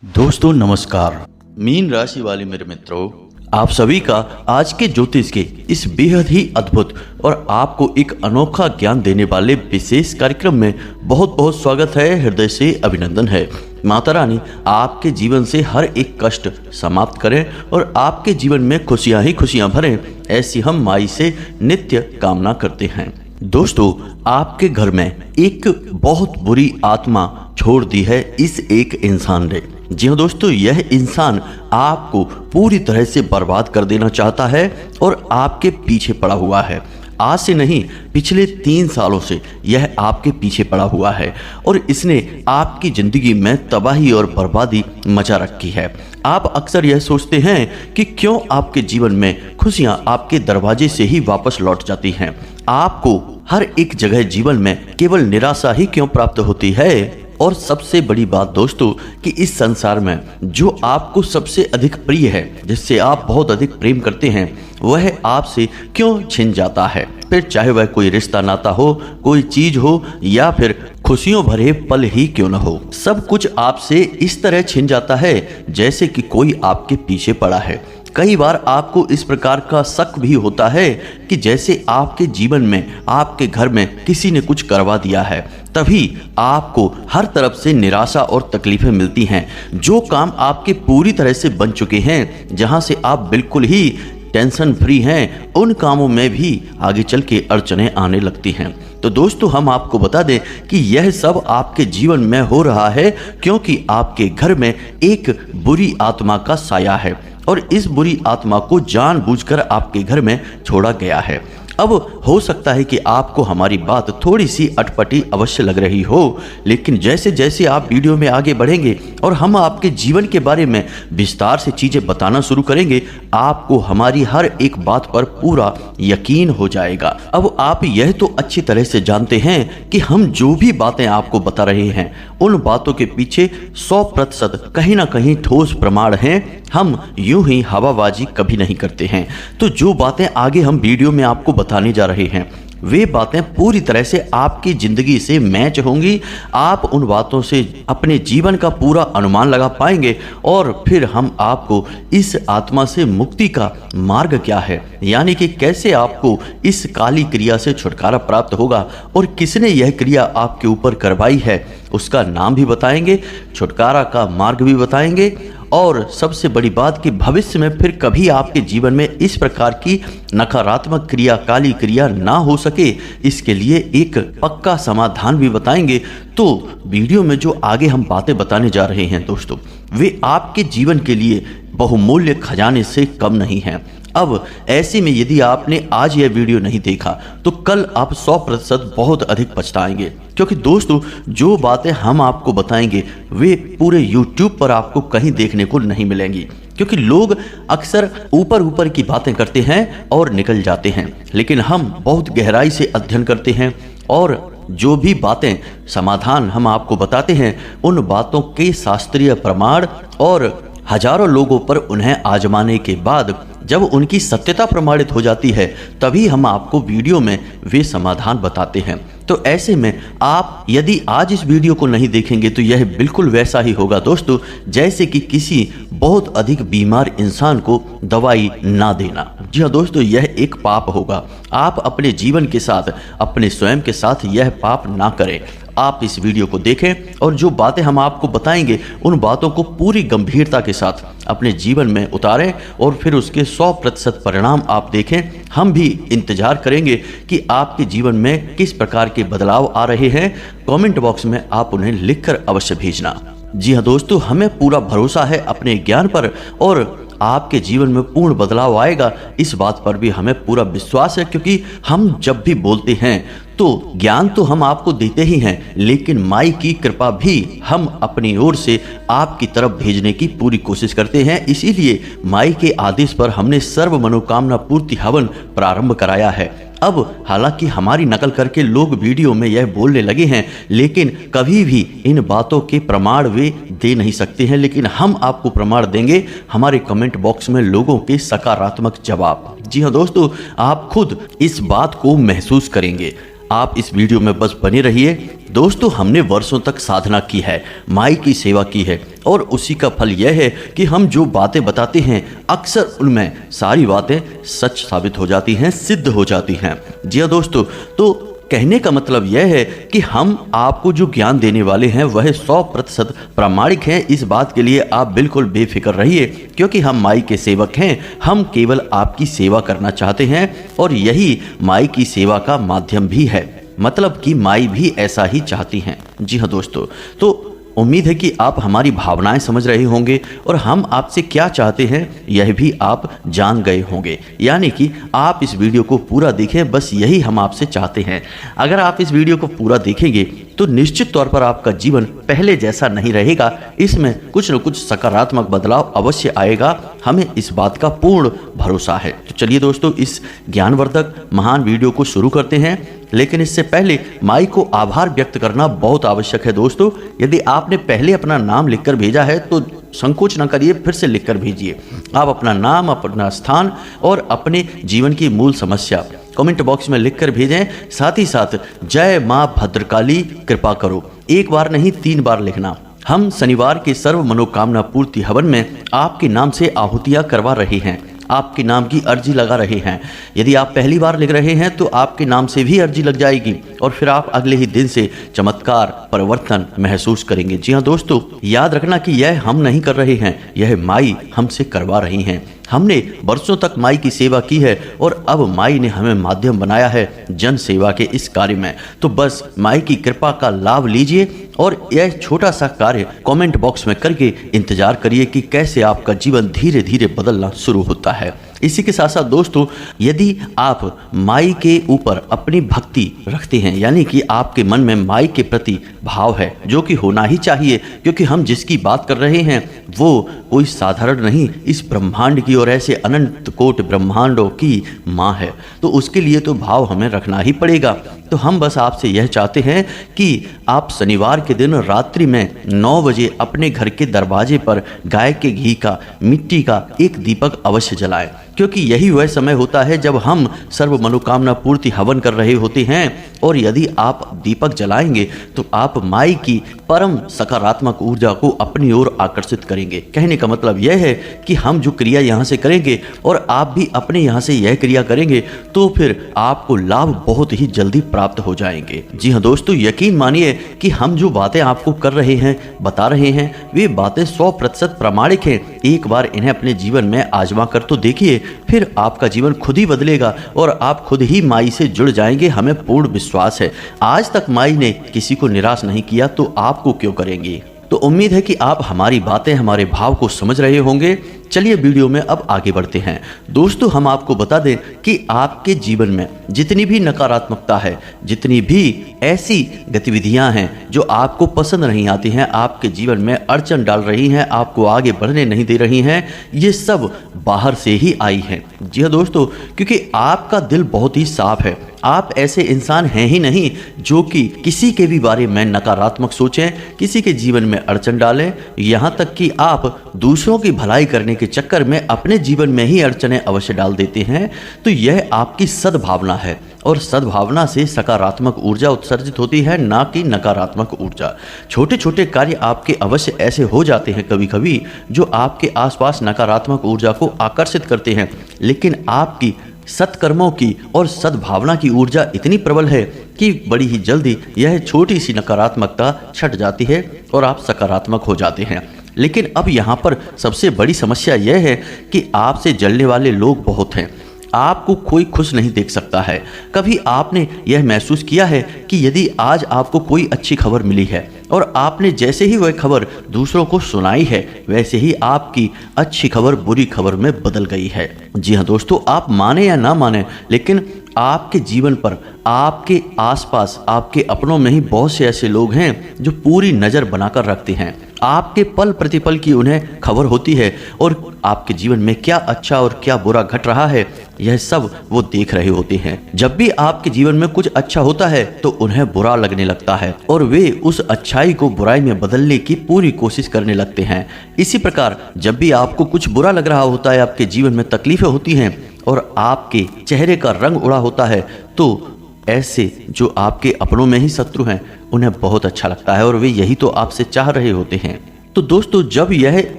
दोस्तों नमस्कार। मीन राशि वाले मेरे मित्रों, आप सभी का आज के ज्योतिष के इस बेहद ही अद्भुत और आपको एक अनोखा ज्ञान देने वाले विशेष कार्यक्रम में बहुत बहुत स्वागत है। हृदय से अभिनंदन है। माता रानी आपके जीवन से हर एक कष्ट समाप्त करें और आपके जीवन में खुशियां ही खुशियां भरें, ऐसी हम माई से नित्य कामना करते हैं। दोस्तों, आपके घर में एक बहुत बुरी आत्मा छोड़ दी है इस एक इंसान ने। जी हाँ दोस्तों, यह इंसान आपको पूरी तरह से बर्बाद कर देना चाहता है और आपके पीछे पड़ा हुआ है। आज से नहीं, पिछले 3 सालों से यह आपके पीछे पड़ा हुआ है और इसने आपकी जिंदगी में तबाही और बर्बादी मचा रखी है। आप अक्सर यह सोचते हैं कि क्यों आपके जीवन में खुशियां आपके दरवाजे से ही वापस लौट जाती हैं। आपको हर एक जगह जीवन में केवल निराशा ही क्यों प्राप्त होती है। और सबसे बड़ी बात दोस्तों कि इस संसार में जो आपको सबसे अधिक प्रिय है, जिससे आप बहुत अधिक प्रेम करते हैं, वह आपसे क्यों छिन जाता है। फिर चाहे वह कोई रिश्ता नाता हो, कोई चीज हो या फिर खुशियों भरे पल ही क्यों न हो, सब कुछ आपसे इस तरह छिन जाता है जैसे कि कोई आपके पीछे पड़ा है। कई बार आपको इस प्रकार का शक भी होता है कि जैसे आपके जीवन में, आपके घर में किसी ने कुछ करवा दिया है, तभी आपको हर तरफ से निराशा और तकलीफें मिलती हैं। जो काम आपके पूरी तरह से बन चुके हैं, जहां से आप बिल्कुल ही टेंशन फ्री हैं, उन कामों में भी आगे चल के अड़चनें आने लगती हैं। तो दोस्तों, हम आपको बता दें कि यह सब आपके जीवन में हो रहा है क्योंकि आपके घर में एक बुरी आत्मा का साया है और इस बुरी आत्मा को जानबूझकर आपके घर में छोड़ा गया है। अब हो सकता है कि आपको हमारी बात थोड़ी सी अटपटी अवश्य लग रही हो, लेकिन जैसे जैसे आप वीडियो में आगे बढ़ेंगे और हम आपके जीवन के बारे में विस्तार से चीज़ें बताना शुरू करेंगे, आपको हमारी हर एक बात पर पूरा यकीन हो जाएगा। अब आप यह तो अच्छी तरह से जानते हैं कि हम जो भी बातें आपको बता रहे हैं, उन बातों के पीछे 100% कहीं ना कहीं ठोस प्रमाण हैं। हम यूं ही हवाबाजी कभी नहीं करते हैं। तो जो बातें आगे हम वीडियो में आपको बताने जा रहे हैं, वे बातें पूरी तरह से आपकी जिंदगी से मैच होंगी। आप उन बातों से अपने जीवन का पूरा अनुमान लगा पाएंगे और फिर हम आपको इस आत्मा से मुक्ति का मार्ग क्या है, यानी कि कैसे आपको इस काली क्रिया से छुटकारा प्राप्त होगा और किसने यह क्रिया आपके ऊपर करवाई है, उसका नाम भी बताएंगे, छुटकारा का मार्ग भी बताएंगे। और सबसे बड़ी बात कि भविष्य में फिर कभी आपके जीवन में इस प्रकार की नकारात्मक क्रिया, काली क्रिया ना हो सके, इसके लिए एक पक्का समाधान भी बताएंगे। तो वीडियो में जो आगे हम बातें बताने जा रहे हैं दोस्तों, वे आपके जीवन के लिए बहुमूल्य खजाने से कम नहीं हैं। अब ऐसे में यदि आपने आज यह वीडियो नहीं देखा तो कल आप 100% बहुत अधिक पछताएंगे, क्योंकि दोस्तों जो बातें हम आपको बताएंगे वे पूरे YouTube पर आपको कहीं देखने को नहीं मिलेंगी। क्योंकि लोग अक्सर ऊपर ऊपर की बातें करते हैं और निकल जाते हैं, लेकिन हम बहुत गहराई से अध्ययन करते हैं और जो भी बातें समाधान हम आपको बताते हैं, उन बातों के शास्त्रीय प्रमाण और हजारों लोगों पर उन्हें आजमाने के बाद जब उनकी सत्यता प्रमाणित हो जाती है, तभी हम आपको वीडियो में वे समाधान बताते हैं। तो ऐसे में आप यदि आज इस वीडियो को नहीं देखेंगे तो यह बिल्कुल वैसा ही होगा दोस्तों, जैसे कि किसी बहुत अधिक बीमार इंसान को दवाई ना देना। जी हाँ दोस्तों, यह एक पाप होगा। आप अपने जीवन के साथ, अपने स्वयं के साथ यह पाप ना करें। आप इस वीडियो को देखें और जो बातें हम आपको बताएंगे, उन बातों को पूरी गंभीरता के साथ अपने जीवन में उतारें और फिर उसके 100% परिणाम आप देखें। हम भी इंतजार करेंगे कि आपके जीवन में किस प्रकार के बदलाव आ रहे हैं। कमेंट बॉक्स में आप उन्हें लिखकर अवश्य भेजना। जी हाँ दोस्तों, हमें पूरा भरोसा है अपने ज्ञान पर और आपके जीवन में पूर्ण बदलाव आएगा, इस बात पर भी हमें पूरा विश्वास है। क्योंकि हम जब भी बोलते हैं तो ज्ञान तो हम आपको देते ही हैं, लेकिन माई की कृपा भी हम अपनी ओर से आपकी तरफ भेजने की पूरी कोशिश करते हैं। इसीलिए माई के आदेश पर हमने सर्व मनोकामना पूर्ति हवन प्रारंभ कराया है। अब हालांकि हमारी नकल करके लोग वीडियो में यह बोलने लगे हैं, लेकिन कभी भी इन बातों के प्रमाण वे दे नहीं सकते हैं, लेकिन हम आपको प्रमाण देंगे हमारे कमेंट बॉक्स में लोगों के सकारात्मक जवाब। जी हाँ दोस्तों, आप खुद इस बात को महसूस करेंगे। आप इस वीडियो में बस बने रहिए। दोस्तों, हमने वर्षों तक साधना की है, माई की सेवा की है और उसी का फल यह है कि हम जो बातें बताते हैं अक्सर उनमें सारी बातें सच साबित हो जाती हैं, सिद्ध हो जाती हैं। जी हाँ दोस्तों, तो कहने का मतलब यह है कि हम आपको जो ज्ञान देने वाले हैं वह 100% प्रामाणिक हैं। इस बात के लिए आप बिल्कुल बेफिक्र रहिए, क्योंकि हम माई के सेवक हैं। हम केवल आपकी सेवा करना चाहते हैं और यही माई की सेवा का माध्यम भी है, मतलब कि माई भी ऐसा ही चाहती हैं। जी हाँ दोस्तों, तो उम्मीद है कि आप हमारी भावनाएं समझ रहे होंगे और हम आपसे क्या चाहते हैं यह भी आप जान गए होंगे। यानी कि आप इस वीडियो को पूरा देखें, बस यही हम आपसे चाहते हैं। अगर आप इस वीडियो को पूरा देखेंगे तो निश्चित तौर पर आपका जीवन पहले जैसा नहीं रहेगा, इसमें कुछ न कुछ सकारात्मक बदलाव अवश्य आएगा, हमें इस बात का पूर्ण भरोसा है। तो चलिए दोस्तों, इस ज्ञानवर्धक महान वीडियो को शुरू करते हैं। लेकिन इससे पहले माई को आभार व्यक्त करना बहुत आवश्यक है। दोस्तों, यदि आपने पहले अपना नाम लिखकर भेजा है तो संकोच न करिए, फिर से लिखकर भेजिए। आप अपना नाम, अपना स्थान और अपने जीवन की मूल समस्या कमेंट बॉक्स में लिखकर भेजें। साथ ही साथ जय मां भद्रकाली कृपा करो एक बार नहीं 3 बार लिखना। हम शनिवार के सर्व मनोकामना पूर्ति हवन में आपके नाम से आहुतियां करवा रहे हैं, आपके नाम की अर्जी लगा रहे हैं। यदि आप पहली बार लिख रहे हैं तो आपके नाम से भी अर्जी लग जाएगी और फिर आप अगले ही दिन से चमत्कार परिवर्तन महसूस करेंगे। जी हाँ दोस्तों, याद रखना कि यह हम नहीं कर रहे हैं, यह माई हमसे करवा रही हैं। हमने वर्षों तक माई की सेवा की है और अब माई ने हमें माध्यम बनाया है जन सेवा के इस कार्य में। तो बस माई की कृपा का लाभ लीजिए और यह छोटा सा कार्य कमेंट बॉक्स में करके इंतजार करिए कि कैसे आपका जीवन धीरे धीरे बदलना शुरू होता है। इसी के साथ साथ दोस्तों, यदि आप माई के ऊपर अपनी भक्ति रखते हैं, यानी कि आपके मन में माई के प्रति भाव है, जो कि होना ही चाहिए, क्योंकि हम जिसकी बात कर रहे हैं वो कोई साधारण नहीं, इस ब्रह्मांड की और ऐसे अनंत कोट ब्रह्मांडों की माँ है, तो उसके लिए तो भाव हमें रखना ही पड़ेगा। तो हम बस आपसे यह चाहते हैं कि आप शनिवार के दिन रात्रि में 9 बजे अपने घर के दरवाजे पर गाय के घी का मिट्टी का एक दीपक अवश्य जलाएं, क्योंकि यही वह समय होता है जब हम सर्व मनोकामना पूर्ति हवन कर रहे होते हैं। और यदि आप दीपक जलाएंगे तो आप माई की परम सकारात्मक ऊर्जा को अपनी ओर आकर्षित करेंगे। कहने का मतलब यह है कि हम जो क्रिया यहाँ से करेंगे और आप भी अपने यहाँ से यह क्रिया करेंगे तो फिर आपको लाभ बहुत ही जल्दी प्राप्त हो जाएंगे। जी हाँ दोस्तों, यकीन मानिए कि हम जो बातें आपको कर रहे हैं, बता रहे हैं, वे बातें 100% प्रामाणिक हैं। एक बार इन्हें अपने जीवन में आजमा कर तो देखिए, फिर आपका जीवन खुद ही बदलेगा और आप खुद ही माई से जुड़ जाएंगे, हमें पूर्ण विश्वास है। आज तक माई ने किसी को निराश नहीं किया तो आपको क्यों करेंगी। तो उम्मीद है कि आप हमारी बातें, हमारे भाव को समझ रहे होंगे। चलिए वीडियो में अब आगे बढ़ते हैं। दोस्तों, हम आपको बता दें कि आपके जीवन में जितनी भी नकारात्मकता है, जितनी भी ऐसी गतिविधियां हैं जो आपको पसंद नहीं आती हैं, आपके जीवन में अड़चन डाल रही हैं, आपको आगे बढ़ने नहीं दे रही हैं, ये सब बाहर से ही आई हैं। जी हाँ दोस्तों, क्योंकि आपका दिल बहुत ही साफ है। आप ऐसे इंसान हैं ही नहीं जो कि किसी के भी बारे में नकारात्मक सोचें, किसी के जीवन में अड़चन डालें, यहाँ तक कि आप दूसरों की भलाई करने के चक्कर में अपने जीवन में ही अड़चनें अवश्य डाल देते हैं। तो यह आपकी सद्भावना है और सद्भावना से सकारात्मक ऊर्जा उत्सर्जित होती है, ना कि नकारात्मक ऊर्जा। छोटे छोटे कार्य आपके अवश्य ऐसे हो जाते हैं कभी कभी जो आपके आसपास नकारात्मक ऊर्जा को आकर्षित करते हैं, लेकिन आपकी सत्कर्मों की और सद्भावना की ऊर्जा इतनी प्रबल है कि बड़ी ही जल्दी यह छोटी सी नकारात्मकता छट जाती है और आप सकारात्मक हो जाते हैं। लेकिन अब यहाँ पर सबसे बड़ी समस्या यह है कि आपसे जलने वाले लोग बहुत हैं। आपको कोई खुश नहीं देख सकता है। कभी आपने यह महसूस किया है कि यदि आज आपको कोई अच्छी खबर मिली है और आपने जैसे ही वह खबर दूसरों को सुनाई है, वैसे ही आपकी अच्छी खबर बुरी खबर में बदल गई है। जी हाँ दोस्तों, आप माने या ना माने, लेकिन आपके जीवन पर, आपके आसपास, आपके अपनों में ही बहुत से ऐसे लोग हैं जो पूरी नज़र बनाकर रखते हैं। आपके पल प्रतिपल की उन्हें खबर होती है और आपके जीवन में क्या अच्छा और क्या बुरा घट रहा है, यह सब वो देख रहे होते हैं। जब भी आपके जीवन में कुछ अच्छा होता है तो उन्हें बुरा लगने लगता है और वे उस अच्छाई को बुराई में बदलने की पूरी कोशिश करने लगते हैं। इसी प्रकार जब भी आपको कुछ बुरा लग रहा होता है, आपके जीवन में तकलीफें होती हैं और आपके चेहरे का रंग उड़ा होता है, तो ऐसे जो आपके अपनों में ही शत्रु हैं उन्हें बहुत अच्छा लगता है और वे यही तो आपसे चाह रहे होते हैं। तो दोस्तों, जब यह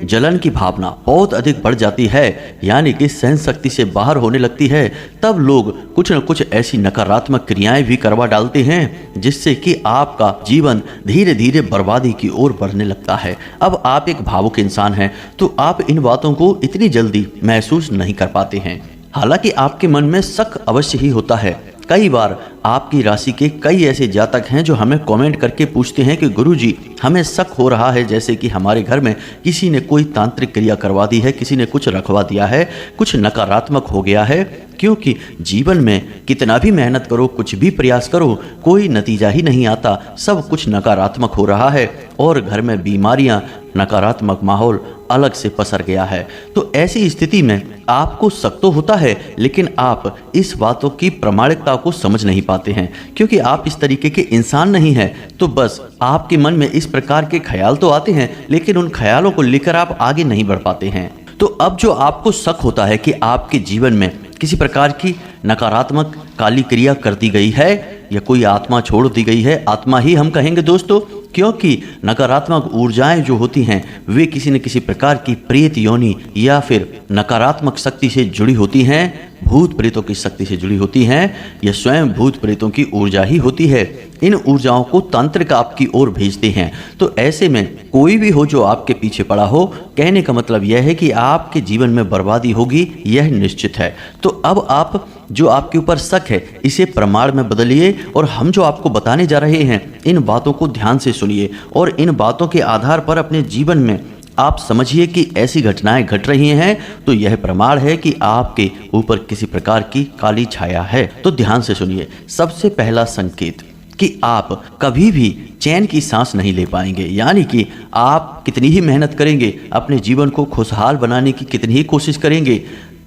जलन की भावना बहुत अधिक बढ़ जाती है, यानी कि सहन शक्ति से बाहर होने लगती है, तब लोग कुछ न कुछ ऐसी नकारात्मक क्रियाएं भी करवा डालते हैं जिससे कि आपका जीवन धीरे धीरे बर्बादी की ओर बढ़ने लगता है। अब आप एक भावुक इंसान हैं तो आप इन बातों को इतनी जल्दी महसूस नहीं कर पाते हैं। हालांकि आपके मन में शक अवश्य ही होता है। कई बार आपकी राशि के कई ऐसे जातक हैं जो हमें कमेंट करके पूछते हैं कि गुरुजी, हमें शक हो रहा है जैसे कि हमारे घर में किसी ने कोई तांत्रिक क्रिया करवा दी है, किसी ने कुछ रखवा दिया है, कुछ नकारात्मक हो गया है। क्योंकि जीवन में कितना भी मेहनत करो, कुछ भी प्रयास करो, कोई नतीजा ही नहीं आता, सब कुछ नकारात्मक हो रहा है और घर में बीमारियां, नकारात्मक माहौल अलग से पसर गया है। तो ऐसी स्थिति में आपको शक तो होता है, लेकिन आप इस बातों की प्रामाणिकता को समझ नहीं पाते हैं क्योंकि आप इस तरीके के इंसान नहीं हैं। तो बस आपके मन में इस प्रकार के ख्याल तो आते हैं, लेकिन उन ख्यालों को लेकर आप आगे नहीं बढ़ पाते हैं। तो अब जो आपको शक होता है कि आपके जीवन में किसी प्रकार की नकारात्मक काली क्रिया कर दी गई है या कोई आत्मा छोड़ दी गई है, आत्मा ही हम कहेंगे दोस्तों, क्योंकि नकारात्मक ऊर्जाएं जो होती हैं वे किसी न किसी प्रकार की प्रेत योनि या फिर नकारात्मक शक्ति से जुड़ी होती हैं, भूत प्रेतों की शक्ति से जुड़ी होती हैं, या स्वयं भूत प्रेतों की ऊर्जा ही होती है। इन ऊर्जाओं को तांत्रिक आपकी ओर भेजते हैं। तो ऐसे में कोई भी हो जो आपके पीछे पड़ा हो, कहने का मतलब यह है कि आपके जीवन में बर्बादी होगी, यह निश्चित है। तो अब आप जो आपके ऊपर शक है इसे प्रमाण में बदलिए और हम जो आपको बताने जा रहे हैं इन बातों को ध्यान से सुनिए और इन बातों के आधार पर अपने जीवन में आप समझिए कि ऐसी घटनाएं घट रही हैं तो यह प्रमाण है कि आपके ऊपर किसी प्रकार की काली छाया है। तो ध्यान से सुनिए। सबसे पहला संकेत कि आप कभी भी चैन की सांस नहीं ले पाएंगे, यानी कि आप कितनी ही मेहनत करेंगे, अपने जीवन को खुशहाल बनाने की कितनी ही कोशिश करेंगे,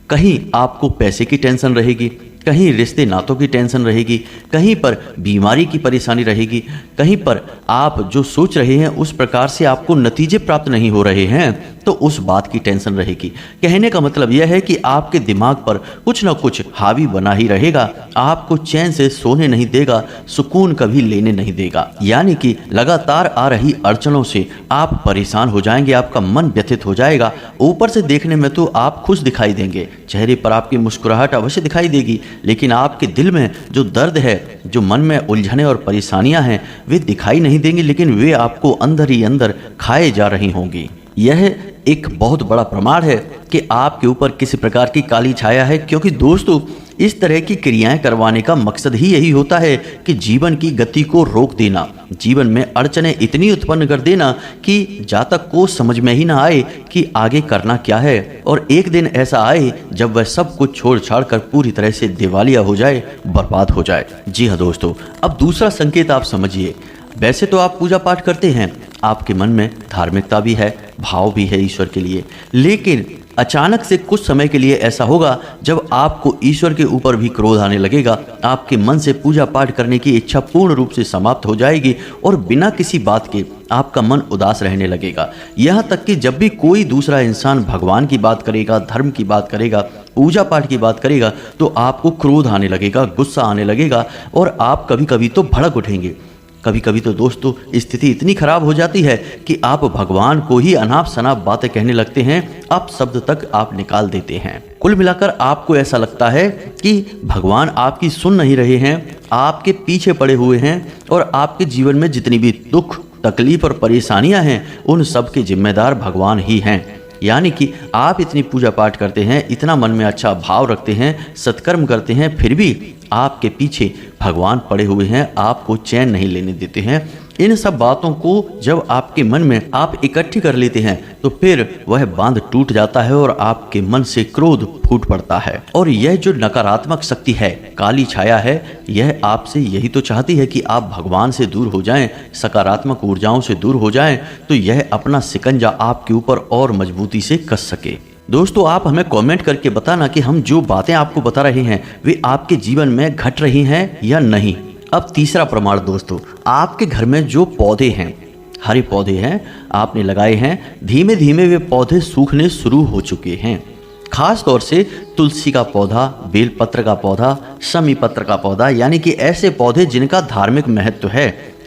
कहीं आपको पैसे की टेंशन रहेगी, कहीं रिश्ते नातों की टेंशन रहेगी, कहीं पर बीमारी की परेशानी रहेगी, कहीं पर आप जो सोच रहे हैं उस प्रकार से आपको नतीजे प्राप्त नहीं हो रहे हैं तो उस बात की टेंशन रहेगी। कहने का मतलब यह है कि आपके दिमाग पर कुछ ना कुछ हावी बना ही रहेगा, आपको चैन से सोने नहीं देगा, सुकून कभी लेने नहीं देगा। यानी कि लगातार आ रही अड़चनों से आप परेशान हो जाएंगे, आपका मन व्यथित हो जाएगा। ऊपर से देखने में तो आप खुश दिखाई देंगे, चेहरे पर आपकी मुस्कुराहट अवश्य दिखाई देगी, लेकिन आपके दिल में जो दर्द है, जो मन में उलझने और परेशानियां हैं, वे दिखाई नहीं देंगी, लेकिन वे आपको अंदर ही अंदर खाए जा रही होंगी। यह एक बहुत बड़ा प्रमाण है कि आपके ऊपर किसी प्रकार की काली छाया है, क्योंकि दोस्तों इस तरह की क्रियाएं करवाने का मकसद ही यही होता है कि जीवन की गति को रोक देना, जीवन में अड़चनें इतनी उत्पन्न कर देना कि जातक को समझ में ही ना आए कि आगे करना क्या है, और एक दिन ऐसा आए जब वह सब कुछ छोड़ छाड़ कर पूरी तरह से दिवालिया हो जाए, बर्बाद हो जाए। जी हाँ दोस्तों, अब दूसरा संकेत आप समझिए। वैसे तो आप पूजा पाठ करते हैं, आपके मन में धार्मिकता भी है, भाव भी है ईश्वर के लिए, लेकिन अचानक से कुछ समय के लिए ऐसा होगा जब आपको ईश्वर के ऊपर भी क्रोध आने लगेगा, आपके मन से पूजा पाठ करने की इच्छा पूर्ण रूप से समाप्त हो जाएगी और बिना किसी बात के आपका मन उदास रहने लगेगा। यहाँ तक कि जब भी कोई दूसरा इंसान भगवान की बात करेगा, धर्म की बात करेगा, पूजा पाठ की बात करेगा, तो आपको क्रोध आने लगेगा, गुस्सा आने लगेगा और आप कभी कभी तो भड़क उठेंगे। कभी कभी तो दोस्तों स्थिति इतनी खराब हो जाती है कि आप भगवान को ही अनाप शनाप बातें कहने लगते हैं, आप शब्द तक आप निकाल देते हैं। कुल मिलाकर आपको ऐसा लगता है कि भगवान आपकी सुन नहीं रहे हैं, आपके पीछे पड़े हुए हैं और आपके जीवन में जितनी भी दुख, तकलीफ और परेशानियां हैं उन सब के जिम्मेदार भगवान ही हैं। यानी कि आप इतनी पूजा पाठ करते हैं, इतना मन में अच्छा भाव रखते हैं, सत्कर्म करते हैं, फिर भी आपके पीछे भगवान पड़े हुए हैं, आपको चैन नहीं लेने देते हैं। इन सब बातों को जब आपके मन में आप इकट्ठी कर लेते हैं तो फिर वह बांध टूट जाता है और आपके मन से क्रोध फूट पड़ता है। और यह जो नकारात्मक शक्ति है, काली छाया है, यह आपसे यही तो चाहती है कि आप भगवान से दूर हो जाएं, सकारात्मक ऊर्जाओं से दूर हो जाएं, तो यह अपना शिकंजा आपके ऊपर और मजबूती से कस सके। दोस्तों आप हमें कमेंट करके बताना कि हम जो बातें आपको बता रहे हैं वे आपके जीवन में घट रही हैं या नहीं। अब तीसरा प्रमाण दोस्तों, आपके घर में जो पौधे हैं, हरे पौधे हैं आपने लगाए हैं, धीमे धीमे वे पौधे सूखने शुरू हो चुके हैं, खास तौर से तुलसी का पौधा, बेलपत्र का पौधा, शमी पत्र का पौधा, यानी कि ऐसे पौधे जिनका धार्मिक महत्व है,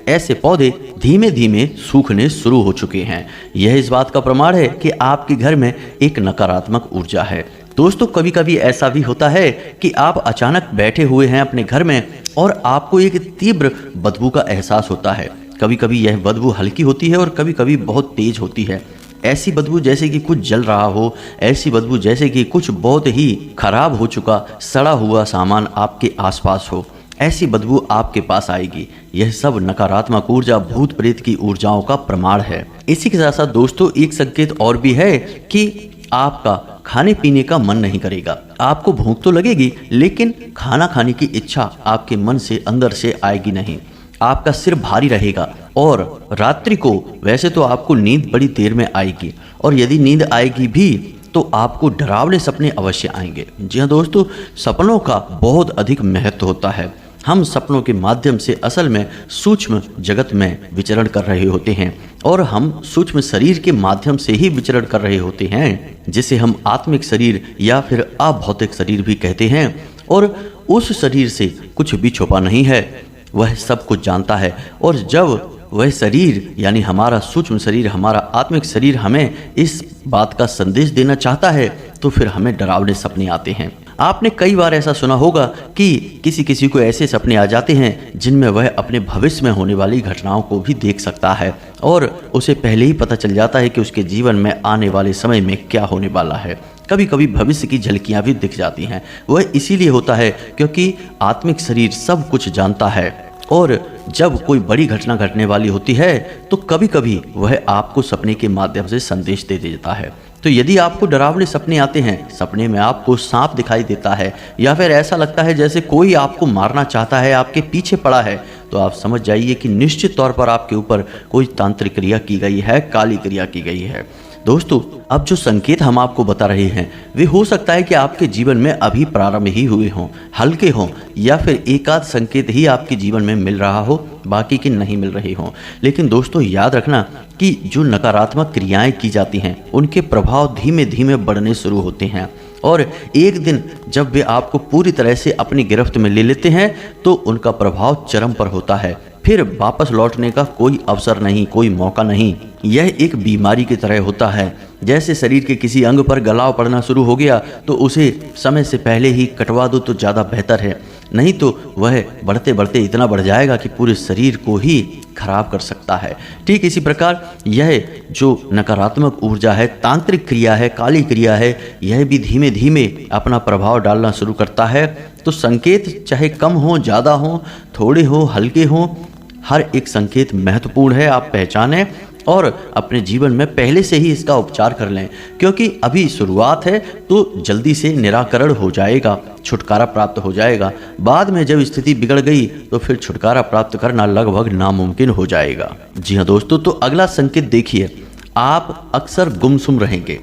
ऐसे पौधे धीमे धीमे सूखने शुरू हो चुके हैं। यह इस बात का प्रमाण है कि आपके घर में एक नकारात्मक ऊर्जा है। दोस्तों, कभी कभी ऐसा भी होता है कि आप अचानक बैठे हुए हैं अपने घर में और आपको एक तीव्र बदबू का एहसास होता है। कभी कभी यह बदबू हल्की होती है और कभी कभी बहुत तेज होती है। ऐसी बदबू जैसे कि कुछ जल रहा हो, ऐसी बदबू जैसे कि कुछ बहुत ही खराब हो चुका सड़ा हुआ सामान आपके आसपास हो, ऐसी बदबू आपके पास आएगी। यह सब नकारात्मक ऊर्जा, भूत प्रेत की ऊर्जाओं का प्रमाण है। इसी के साथ साथ दोस्तों, एक संकेत और भी है कि आपका खाने पीने का मन नहीं करेगा। आपको भूख तो लगेगी, लेकिन खाना खाने की इच्छा आपके मन से अंदर से आएगी नहीं। आपका सिर भारी रहेगा और रात्रि को वैसे तो आपको नींद बड़ी देर में आएगी, और यदि नींद आएगी भी तो आपको डरावने सपने अवश्य आएंगे। जी हाँ दोस्तों, सपनों का बहुत अधिक महत्व होता है। हम सपनों के माध्यम से असल में सूक्ष्म जगत में विचरण कर रहे होते हैं, और हम सूक्ष्म शरीर के माध्यम से ही विचरण कर रहे होते हैं, जिसे हम आत्मिक शरीर या फिर अभौतिक शरीर भी कहते हैं। और उस शरीर से कुछ भी छुपा नहीं है, वह सब कुछ जानता है। और जब वह शरीर यानी हमारा सूक्ष्म शरीर, हमारा आत्मिक शरीर हमें इस बात का संदेश देना चाहता है, तो फिर हमें डरावने सपने आते हैं। आपने कई बार ऐसा सुना होगा कि किसी किसी को ऐसे सपने आ जाते हैं जिनमें वह अपने भविष्य में होने वाली घटनाओं को भी देख सकता है, और उसे पहले ही पता चल जाता है कि उसके जीवन में आने वाले समय में क्या होने वाला है। कभी कभी भविष्य की झलकियां भी दिख जाती हैं। वह इसीलिए होता है क्योंकि आत्मिक शरीर सब कुछ जानता है, और जब कोई बड़ी घटना घटने वाली होती है तो कभी कभी वह आपको सपने के माध्यम से संदेश दे देता है। तो यदि आपको डरावने सपने आते हैं, सपने में आपको सांप दिखाई देता है, या फिर ऐसा लगता है जैसे कोई आपको मारना चाहता है, आपके पीछे पड़ा है, तो आप समझ जाइए कि निश्चित तौर पर आपके ऊपर कोई तांत्रिक क्रिया की गई है, काली क्रिया की गई है। दोस्तों, अब जो संकेत हम आपको बता रहे हैं वे हो सकता है कि आपके जीवन में अभी प्रारंभ ही हुए हों, हल्के हों, या फिर एकाध संकेत ही आपके जीवन में मिल रहा हो, बाकी के नहीं मिल रहे हों। लेकिन दोस्तों, याद रखना कि जो नकारात्मक क्रियाएं की जाती हैं उनके प्रभाव धीमे धीमे बढ़ने शुरू होते हैं, और एक दिन जब वे आपको पूरी तरह से अपनी गिरफ्त में ले लेते हैं तो उनका प्रभाव चरम पर होता है। फिर वापस लौटने का कोई अवसर नहीं, कोई मौका नहीं। यह एक बीमारी की तरह होता है। जैसे शरीर के किसी अंग पर गलाव पड़ना शुरू हो गया तो उसे समय से पहले ही कटवा दो तो ज़्यादा बेहतर है, नहीं तो वह बढ़ते बढ़ते इतना बढ़ जाएगा कि पूरे शरीर को ही खराब कर सकता है। ठीक इसी प्रकार यह जो नकारात्मक ऊर्जा है, तांत्रिक क्रिया है, काली क्रिया है, यह भी धीमे धीमे अपना प्रभाव डालना शुरू करता है। तो संकेत चाहे कम हो, ज़्यादा हो, थोड़े हो, हल्के हो, हर एक संकेत महत्वपूर्ण है। आप पहचानें और अपने जीवन में पहले से ही इसका उपचार कर लें, क्योंकि अभी शुरुआत है तो जल्दी से निराकरण हो जाएगा, छुटकारा प्राप्त हो जाएगा। बाद में जब स्थिति बिगड़ गई तो फिर छुटकारा प्राप्त करना लगभग नामुमकिन हो जाएगा। जी हाँ दोस्तों, तो अगला संकेत देखिए, आप अक्सर गुमसुम रहेंगे।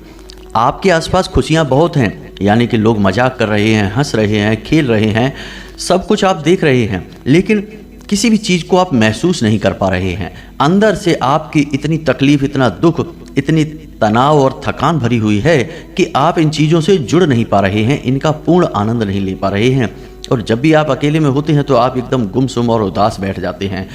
आपके आसपास खुशियाँ बहुत हैं, यानी कि लोग मजाक कर रहे हैं, हंस रहे हैं, खेल रहे हैं, सब कुछ आप देख रहे हैं, लेकिन किसी भी चीज़ को आप महसूस नहीं कर पा रहे हैं। अंदर से आपकी इतनी तकलीफ, इतना दुख, इतनी तनाव और थकान भरी हुई है कि आप इन चीज़ों से जुड़ नहीं पा रहे हैं, इनका पूर्ण आनंद नहीं ले पा रहे हैं। और जब भी आप अकेले में होते हैं तो आप एकदम गुमसुम और उदास बैठ जाते हैं।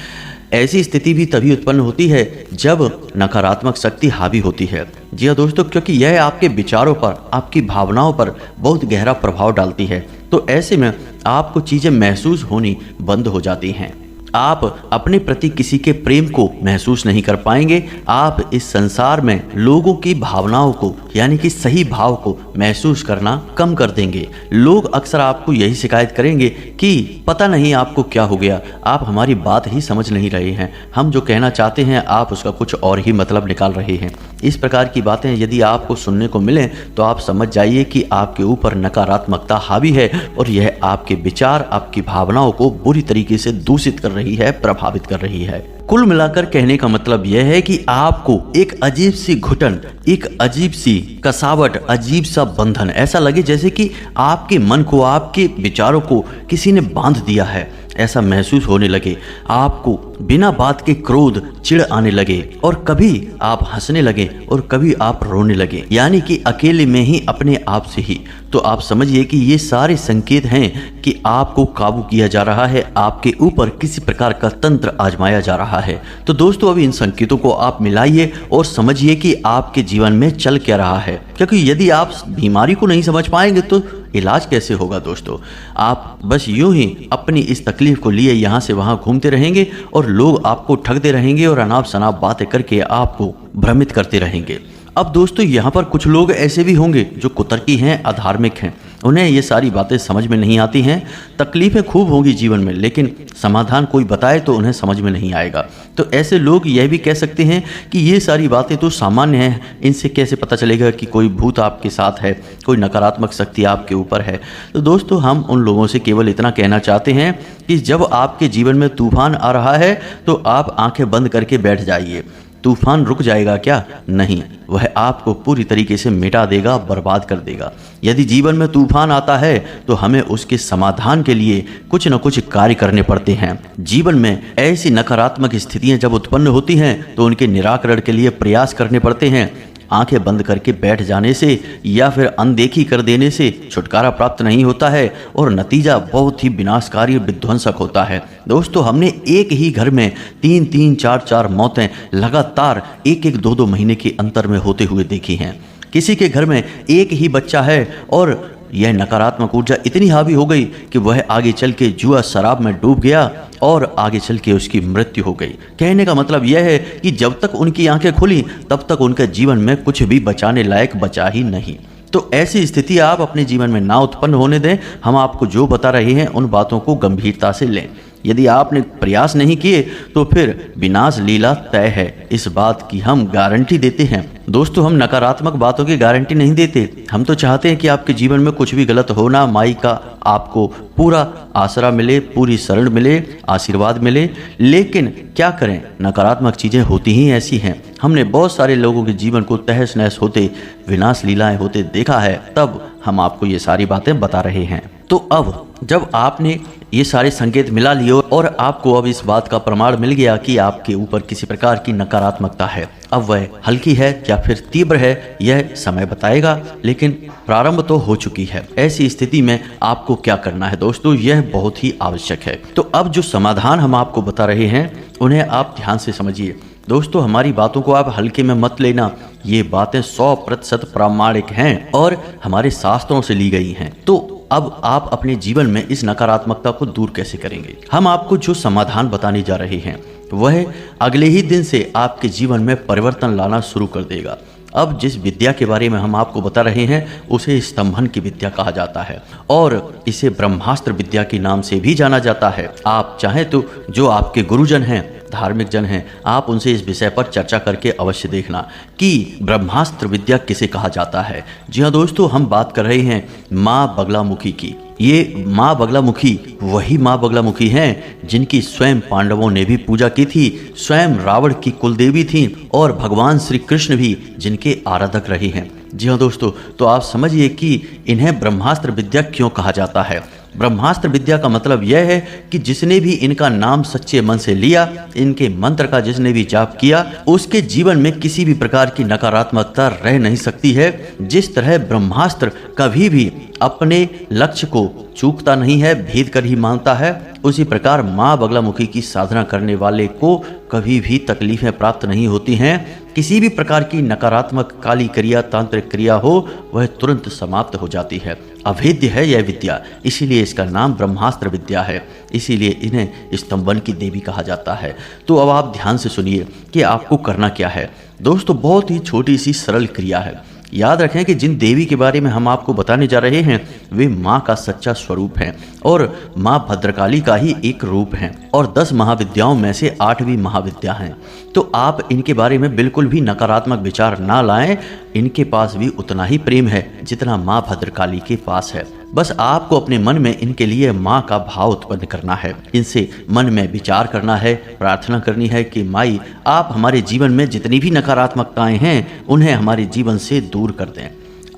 ऐसी स्थिति भी तभी उत्पन्न होती है जब नकारात्मक शक्ति हावी होती है। जी हाँ दोस्तों, क्योंकि यह आपके विचारों पर, आपकी भावनाओं पर बहुत गहरा प्रभाव डालती है। तो ऐसे में आपको चीज़ें महसूस होनी बंद हो जाती हैं। आप अपने प्रति किसी के प्रेम को महसूस नहीं कर पाएंगे। आप इस संसार में लोगों की भावनाओं को, यानी कि सही भाव को महसूस करना कम कर देंगे। लोग अक्सर आपको यही शिकायत करेंगे कि पता नहीं आपको क्या हो गया, आप हमारी बात ही समझ नहीं रहे हैं, हम जो कहना चाहते हैं आप उसका कुछ और ही मतलब निकाल रहे हैं। इस प्रकार की बातें यदि आपको सुनने को मिलें तो आप समझ जाइए कि आपके ऊपर नकारात्मकता हावी है, और यह आपके विचार, आपकी भावनाओं को बुरी तरीके से दूषित कर रही है, प्रभावित कर रही है। कुल मिलाकर कहने का मतलब यह है कि आपको एक अजीब सी घुटन, एक अजीब सी कसावट, अजीब सा बंधन, ऐसा लगे जैसे कि आपके मन को, आपके विचारों को किसी ने बांध दिया है। ऐसा महसूस होने लगे, आपको बिना बात के क्रोध, चिढ़ आने लगे और कभी आप हंसने लगे और कभी आप रोने लगे, यानी कि अकेले में ही अपने आप से ही, तो आप समझिए कि ये सारे संकेत हैं कि आपको काबू किया जा रहा है, आपके ऊपर किसी प्रकार का तंत्र आजमाया जा रहा है। तो दोस्तों अब इन संकेतों को आप मिलाइए और समझिए कि आपके जीवन में चल क्या रहा है, क्योंकि यदि आप बीमारी को नहीं समझ पाएंगे तो इलाज कैसे होगा। दोस्तों आप बस यूं ही अपनी इस तकलीफ को लिए यहाँ से वहाँ घूमते रहेंगे और लोग आपको ठगते रहेंगे और अनाप शनाप बातें करके आपको भ्रमित करते रहेंगे। अब दोस्तों यहाँ पर कुछ लोग ऐसे भी होंगे जो कुतर्की हैं, अधार्मिक हैं, उन्हें ये सारी बातें समझ में नहीं आती हैं, तकलीफ़ें खूब होंगी जीवन में, लेकिन समाधान कोई बताए तो उन्हें समझ में नहीं आएगा। तो ऐसे लोग यह भी कह सकते हैं कि ये सारी बातें तो सामान्य हैं, इनसे कैसे पता चलेगा कि कोई भूत आपके साथ है, कोई नकारात्मक शक्ति आपके ऊपर है। तो दोस्तों हम उन लोगों से केवल इतना कहना चाहते हैं कि जब आपके जीवन में तूफान आ रहा है तो आप आंखें बंद करके बैठ जाइए। तूफान रुक जाएगा क्या? नहीं, वह आपको पूरी तरीके से मिटा देगा, बर्बाद कर देगा। यदि जीवन में तूफान आता है तो हमें उसके समाधान के लिए कुछ न कुछ कार्य करने पड़ते हैं। जीवन में ऐसी नकारात्मक स्थितियां जब उत्पन्न होती हैं तो उनके निराकरण के लिए प्रयास करने पड़ते हैं। आंखें बंद करके बैठ जाने से या फिर अनदेखी कर देने से छुटकारा प्राप्त नहीं होता है और नतीजा बहुत ही विनाशकारी विध्वंसक होता है। दोस्तों हमने एक ही घर में 3-3, 4-4 मौतें लगातार 1-1, 2-2 महीने के अंतर में होते हुए देखी हैं। किसी के घर में एक ही बच्चा है और यह नकारात्मक ऊर्जा इतनी हावी हो गई कि वह आगे चल के जुआ शराब में डूब गया और आगे चल के उसकी मृत्यु हो गई। कहने का मतलब यह है कि जब तक उनकी आंखें खुली तब तक उनके जीवन में कुछ भी बचाने लायक बचा ही नहीं। तो ऐसी स्थिति आप अपने जीवन में ना उत्पन्न होने दें। हम आपको जो बता रहे हैं उन बातों को गंभीरता से लें। यदि आपने प्रयास नहीं किए तो फिर विनाश लीला तय है, इस बात की हम गारंटी देते हैं। दोस्तों हम नकारात्मक बातों की गारंटी नहीं देते, हम तो चाहते हैं कि आपके जीवन में कुछ भी गलत हो ना, माई का आपको पूरा आसरा मिले, पूरी शरण मिले, आशीर्वाद मिले। लेकिन क्या करें, नकारात्मक चीज़ें होती ही ऐसी हैं। हमने बहुत सारे लोगों के जीवन को तहस नहस होते, विनाश लीलाएं होते देखा है, तब हम आपको ये सारी बातें बता रहे हैं। तो अब जब आपने ये सारे संकेत मिला लिए और आपको अब इस बात का प्रमाण मिल गया कि आपके ऊपर किसी प्रकार की नकारात्मकता है, अब वह हल्की है या फिर तीव्र है यह समय बताएगा, लेकिन प्रारंभ तो हो चुकी है। ऐसी स्थिति में आपको क्या करना है दोस्तों, यह बहुत ही आवश्यक है। तो अब जो समाधान हम आपको बता रहे हैं उन्हें आप ध्यान से समझिए। दोस्तों हमारी बातों को आप हल्के में मत लेना, ये बातें 100% प्रामाणिक हैं और हमारे शास्त्रों से ली गई हैं। तो अब आप अपने जीवन में इस नकारात्मकता को दूर कैसे करेंगे? हम आपको जो समाधान बताने जा रहे हैं वह अगले ही दिन से आपके जीवन में परिवर्तन लाना शुरू कर देगा। अब जिस विद्या के बारे में हम आपको बता रहे हैं उसे स्तंभन की विद्या कहा जाता है और इसे ब्रह्मास्त्र विद्या के नाम से भी जाना जाता है। आप चाहें तो जो आपके गुरुजन हैं, धार्मिक जन हैं, आप उनसे इस विषय पर चर्चा करके अवश्य देखना कि ब्रह्मास्त्र विद्या किसे कहा जाता है। जी हाँ दोस्तों, हम बात कर रहे हैं माँ बगलामुखी की। ये माँ बगलामुखी वही माँ बगलामुखी हैं जिनकी स्वयं पांडवों ने भी पूजा की थी, स्वयं रावण की कुलदेवी थी और भगवान श्री कृष्ण भी जिनके आराधक रहे हैं। जी हाँ दोस्तों, तो आप समझिए कि इन्हें ब्रह्मास्त्र विद्या क्यों कहा जाता है। ब्रह्मास्त्र विद्या का मतलब यह है कि जिसने भी इनका नाम सच्चे मन से लिया, इनके मंत्र का जिसने भी जाप किया, उसके जीवन में किसी भी प्रकार की नकारात्मकता रह नहीं सकती है। जिस तरह ब्रह्मास्त्र कभी भी अपने लक्ष्य को चूकता नहीं है, भेद कर ही मानता है, उसी प्रकार माँ बगलामुखी की साधना करने वाले को कभी भी तकलीफें प्राप्त नहीं होती हैं। किसी भी प्रकार की नकारात्मक काली क्रिया, तांत्रिक क्रिया हो, वह तुरंत समाप्त हो जाती है। अभेद्य है यह विद्या, इसीलिए इसका नाम ब्रह्मास्त्र विद्या है, इसीलिए इन्हें स्तंभन की देवी कहा जाता है। तो अब आप ध्यान से सुनिए कि आपको करना क्या है। दोस्तों बहुत ही छोटी सी सरल क्रिया है। याद रखें कि जिन देवी के बारे में हम आपको बताने जा रहे हैं वे माँ का सच्चा स्वरूप हैं और माँ भद्रकाली का ही एक रूप हैं और 10 महाविद्याओं में से 8वीं महाविद्या हैं। तो आप इनके बारे में बिल्कुल भी नकारात्मक विचार ना लाएं। इनके पास भी उतना ही प्रेम है जितना माँ भद्रकाली के पास है। बस आपको अपने मन में इनके लिए माँ का भाव उत्पन्न करना है, इनसे मन में विचार करना है, प्रार्थना करनी है कि माई आप हमारे जीवन में जितनी भी नकारात्मकताएं हैं उन्हें हमारे जीवन से दूर कर दें।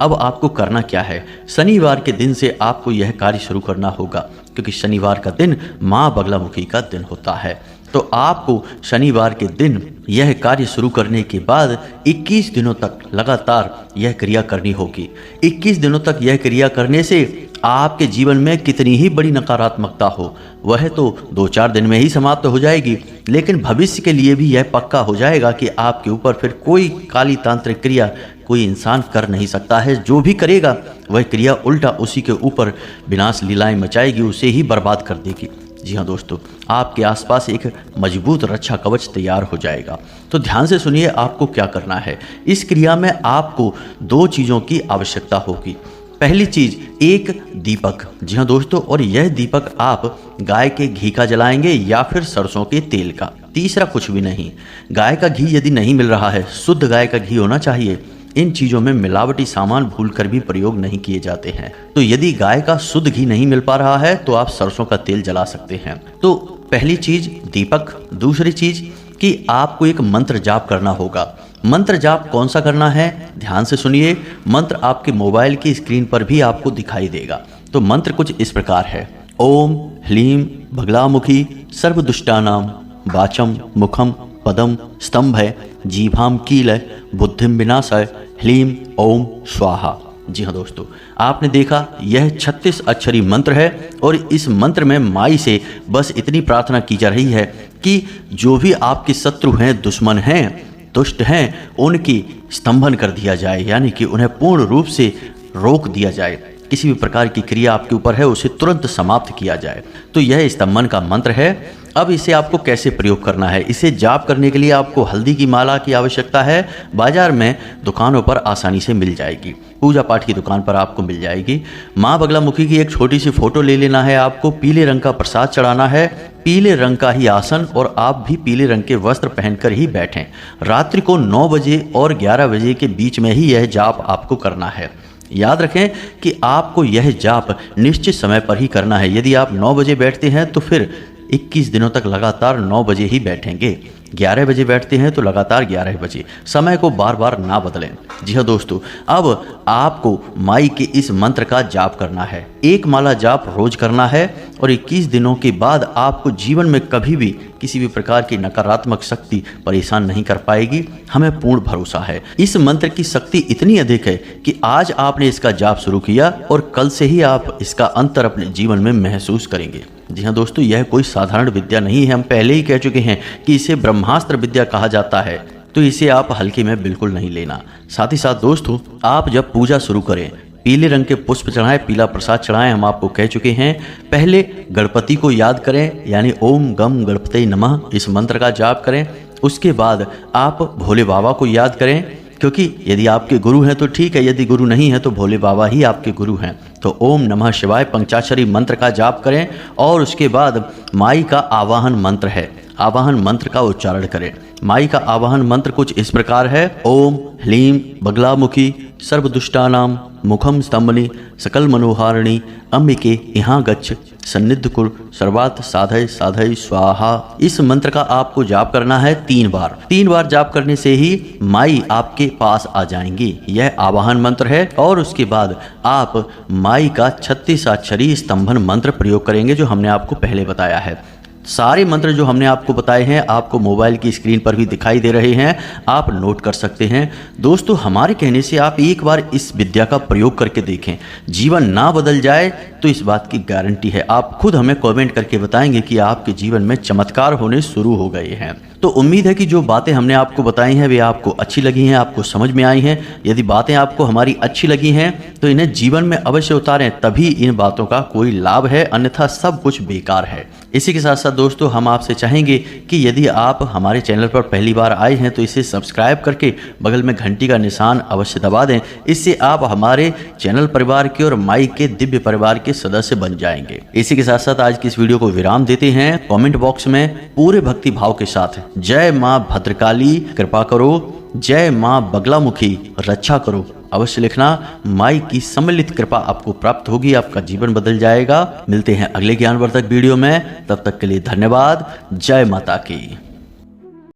अब आपको करना क्या है, शनिवार के दिन से आपको यह कार्य शुरू करना होगा, क्योंकि शनिवार का दिन माँ बगलामुखी का दिन होता है। तो आपको शनिवार के दिन यह कार्य शुरू करने के बाद 21 दिनों तक लगातार यह क्रिया करनी होगी। 21 दिनों तक यह क्रिया करने से आपके जीवन में कितनी ही बड़ी नकारात्मकता हो वह तो 2-4 दिन में ही समाप्त हो जाएगी, लेकिन भविष्य के लिए भी यह पक्का हो जाएगा कि आपके ऊपर फिर कोई काली तांत्रिक क्रिया कोई इंसान कर नहीं सकता है। जो भी करेगा वह क्रिया उल्टा उसी के ऊपर विनाश लीलाएं मचाएगी, उसे ही बर्बाद कर देगी। जी हाँ दोस्तों, आपके आसपास एक मजबूत रक्षा कवच तैयार हो जाएगा। तो ध्यान से सुनिए आपको क्या करना है। इस क्रिया में आपको 2 चीज़ों की आवश्यकता होगी। पहली चीज एक दीपक। जी हाँ दोस्तों, और यह दीपक आप गाय के घी का जलाएंगे या फिर सरसों के तेल का। तीसरा कुछ भी नहीं। गाय का घी यदि नहीं मिल रहा है, शुद्ध गाय का घी होना चाहिए। इन चीज़ों में मिलावटी सामान भूलकर भी प्रयोग नहीं किए जाते हैं। तो यदि गाय का शुद्ध घी नहीं मिल पा रहा है तो आप सरसों का तेल जला सकते हैं। तो पहली चीज दीपक। दूसरी चीज कि आपको एक मंत्र जाप करना होगा। मंत्र जाप कौन सा करना है, ध्यान से सुनिए। मंत्र आपके मोबाइल की स्क्रीन पर भी आपको दिखाई देगा। तो मंत्र कुछ इस प्रकार है। ओम ह्लीम बगलामुखी सर्वदुष्टानाम वाचम मुखम पदम स्तंभय जीभाम कीलय बुद्धिम विनाशय ह्लीम ओम स्वाहा। जी हाँ दोस्तों, आपने देखा यह 36 अक्षरी मंत्र है और इस मंत्र में माई से बस इतनी प्रार्थना की जा रही है कि जो भी आपके शत्रु हैं, दुश्मन हैं, दुष्ट हैं, उनकी स्तंभन कर दिया जाए, यानी कि उन्हें पूर्ण रूप से रोक दिया जाए। किसी भी प्रकार की क्रिया आपके ऊपर है उसे तुरंत समाप्त किया जाए। तो यह स्तंभन का मंत्र है। अब इसे आपको कैसे प्रयोग करना है, इसे जाप करने के लिए आपको हल्दी की माला की आवश्यकता है। बाजार में दुकानों पर आसानी से मिल जाएगी, पूजा पाठ की दुकान पर आपको मिल जाएगी। माँ बगलामुखी की एक छोटी सी फोटो ले लेना है आपको। पीले रंग का प्रसाद चढ़ाना है, पीले रंग का ही आसन, और आप भी पीले रंग के वस्त्र पहनकर ही बैठें। रात्रि को 9 बजे और 11 बजे के बीच में ही यह जाप आपको करना है। याद रखें कि आपको यह जाप निश्चित समय पर ही करना है। यदि आप 9 बजे बैठते हैं तो फिर 21 दिनों तक लगातार 9 बजे ही बैठेंगे। 11 बजे बैठते हैं तो लगातार 11 बजे। समय को बार बार ना बदलें। जी हाँ दोस्तों, अब आपको माई के इस मंत्र का जाप करना है। 1 माला जाप रोज करना है और 21 दिनों के बाद आपको जीवन में कभी भी किसी भी प्रकार की नकारात्मक शक्ति परेशान नहीं कर पाएगी। हमें पूर्ण भरोसा है। इस मंत्र की शक्ति इतनी अधिक है कि आज आपने इसका जाप शुरू किया और कल से ही आप इसका अंतर अपने जीवन में महसूस करेंगे। जी हाँ दोस्तों, यह कोई साधारण विद्या नहीं है। हम पहले ही कह चुके हैं कि इसे ब्रह्मास्त्र विद्या कहा जाता है, तो इसे आप हल्के में बिल्कुल नहीं लेना। साथ ही साथ दोस्तों, आप जब पूजा शुरू करें पीले रंग के पुष्प चढ़ाएं, पीला प्रसाद चढ़ाएं। हम आपको कह चुके हैं। पहले गणपति को याद करें, यानी ओम गम गणपते नमः इस मंत्र का जाप करें। उसके बाद आप भोले बाबा को याद करें, क्योंकि यदि आपके गुरु हैं तो ठीक है, यदि गुरु नहीं है तो भोले बाबा ही आपके गुरु हैं। तो ओम नमः शिवाय पंचाक्षरी मंत्र का जाप करें और उसके बाद माई का आवाहन मंत्र है, आवाहन मंत्र का उच्चारण करें। माई का आवाहन मंत्र कुछ इस प्रकार है। ओम ह्लीम बगलामुखी सर्वदुष्टानाम मुखम स्तंभनी सकल मनोहारिणी अंबिके यहाँ गच्छ सन्निध कुर सर्वात साधय साधय स्वाहा। इस मंत्र का आपको जाप करना है 3 बार। 3 बार जाप करने से ही माई आपके पास आ जाएंगी। यह आवाहन मंत्र है और उसके बाद आप माई का 36 अक्षरी स्तंभन मंत्र प्रयोग करेंगे, जो हमने आपको पहले बताया है। सारे मंत्र जो हमने आपको बताए हैं आपको मोबाइल की स्क्रीन पर भी दिखाई दे रहे हैं, आप नोट कर सकते हैं। दोस्तों, हमारे कहने से आप एक बार इस विद्या का प्रयोग करके देखें। जीवन ना बदल जाए तो इस बात की गारंटी है। आप खुद हमें कमेंट करके बताएंगे कि आपके जीवन में चमत्कार होने शुरू हो गए हैं। तो उम्मीद है कि जो बातें हमने आपको बताई हैं वे आपको अच्छी लगी हैं, आपको समझ में आई हैं। यदि बातें आपको हमारी अच्छी लगी हैं तो इन्हें जीवन में अवश्य उतारें, तभी इन बातों का कोई लाभ है, अन्यथा सब कुछ बेकार है। इसी के साथ साथ दोस्तों, हम आपसे चाहेंगे कि यदि आप हमारे चैनल पर पहली बार आए हैं तो इसे सब्सक्राइब करके बगल में घंटी का निशान अवश्य दबा दें। इससे आप हमारे चैनल परिवार के और माई के दिव्य परिवार के सदस्य बन जाएंगे। इसी के साथ साथ आज की इस वीडियो को विराम देते हैं। कमेंट बॉक्स में पूरे भक्ति भाव के साथ जय माँ भद्रकाली कृपा करो, जय माँ बगलामुखी रक्षा करो अवश्य लिखना। माई की सम्मिलित कृपा आपको प्राप्त होगी, आपका जीवन बदल जाएगा। मिलते हैं अगले ज्ञानवर्धक वीडियो में, तब तक के लिए धन्यवाद। जय माता की।